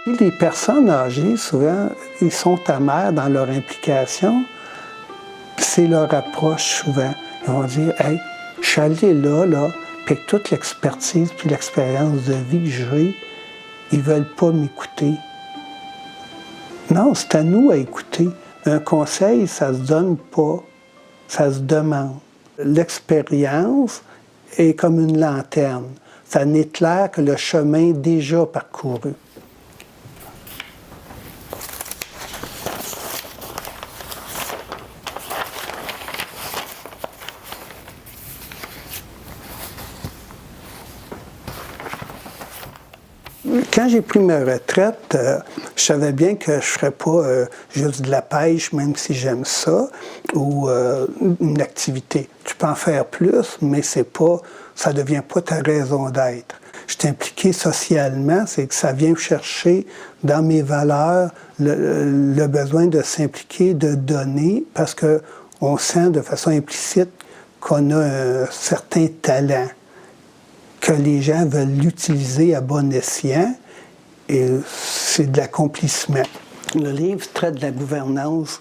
Les personnes âgées, souvent, ils sont amers dans leur implication. C'est leur approche, souvent. Ils vont dire « Hey, je suis allé là, puis avec toute l'expertise puis l'expérience de vie que j'ai, ils ne veulent pas m'écouter. » Non, c'est à nous à écouter. Un conseil, ça ne se donne pas, ça se demande. L'expérience est comme une lanterne. Ça n'éclaire que le chemin déjà parcouru. Quand j'ai pris ma retraite, je savais bien que je ne ferais pas juste de la pêche, même si j'aime ça, ou une activité. Tu peux en faire plus, mais ça ne devient pas ta raison d'être. Je suis impliqué socialement, c'est que ça vient chercher dans mes valeurs le besoin de s'impliquer, de donner, parce qu'on sent de façon implicite qu'on a un certain talent, que les gens veulent l'utiliser à bon escient. Et c'est de l'accomplissement. Le livre traite de la gouvernance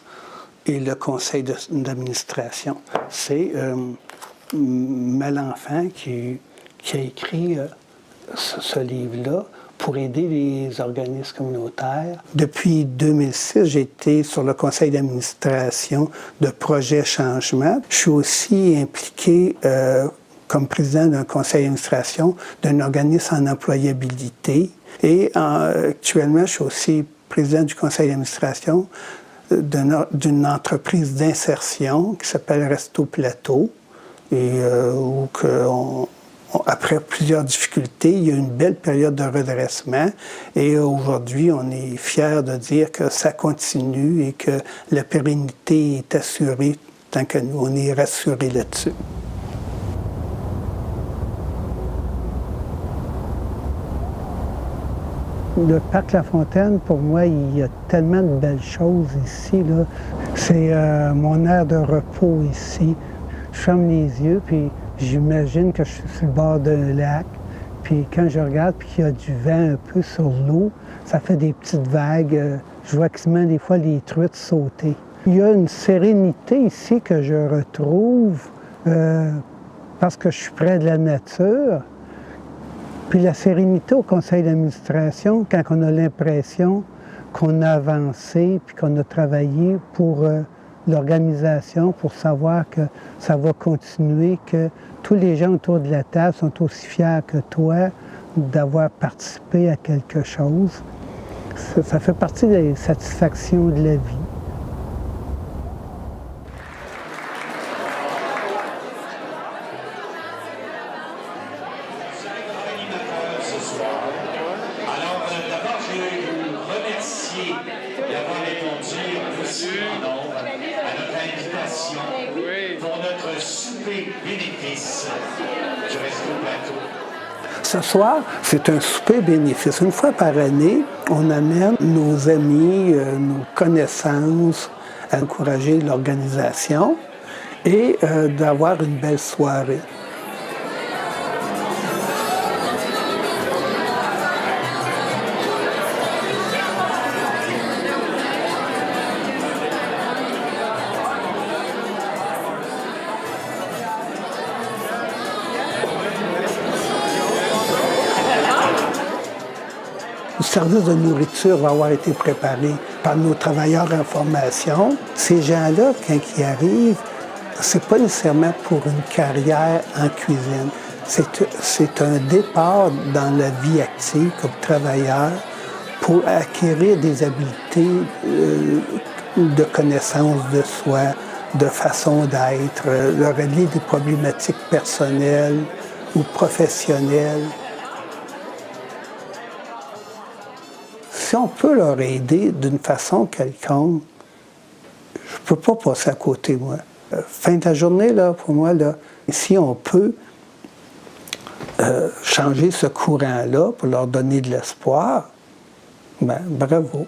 et le conseil d'administration. C'est Malenfant qui a écrit ce livre-là pour aider les organismes communautaires. Depuis 2006, j'ai été sur le conseil d'administration de Projet Changement. Je suis aussi impliqué comme président d'un conseil d'administration d'un organisme en employabilité. Et actuellement, je suis aussi président du conseil d'administration d'une entreprise d'insertion qui s'appelle Resto Plateau. Et où après plusieurs difficultés, il y a eu une belle période de redressement. Et aujourd'hui, on est fiers de dire que ça continue et que la pérennité est assurée tant que nous, on est rassurés là-dessus. Le parc La Fontaine, pour moi, il y a tellement de belles choses ici. C'est mon aire de repos ici. Je ferme les yeux, puis j'imagine que je suis sur le bord d'un lac. Puis quand je regarde, puis qu'il y a du vent un peu sur l'eau, ça fait des petites vagues. Je vois quasiment des fois les truites sauter. Il y a une sérénité ici que je retrouve parce que je suis près de la nature. Puis la sérénité au conseil d'administration, quand on a l'impression qu'on a avancé puis qu'on a travaillé pour l'organisation, pour savoir que ça va continuer, que tous les gens autour de la table sont aussi fiers que toi d'avoir participé à quelque chose. Ça fait partie des satisfactions de la vie. Alors, d'abord, je vais vous remercier d'avoir répondu aussi en nombre à notre invitation pour notre souper bénéfice du Resto Plateau. Ce soir, c'est un souper bénéfice. Une fois par année, on amène nos amis, nos connaissances à encourager l'organisation et d'avoir une belle soirée. Le service de nourriture va avoir été préparé par nos travailleurs en formation. Ces gens-là, quand ils arrivent, c'est pas nécessairement pour une carrière en cuisine. C'est un départ dans la vie active comme travailleur pour acquérir des habiletés de connaissance de soi, de façon d'être, de régler des problématiques personnelles ou professionnelles. Si on peut leur aider d'une façon quelconque, je ne peux pas passer à côté, moi. Fin de la journée, là, pour moi, là, si on peut changer ce courant-là pour leur donner de l'espoir, ben, bravo.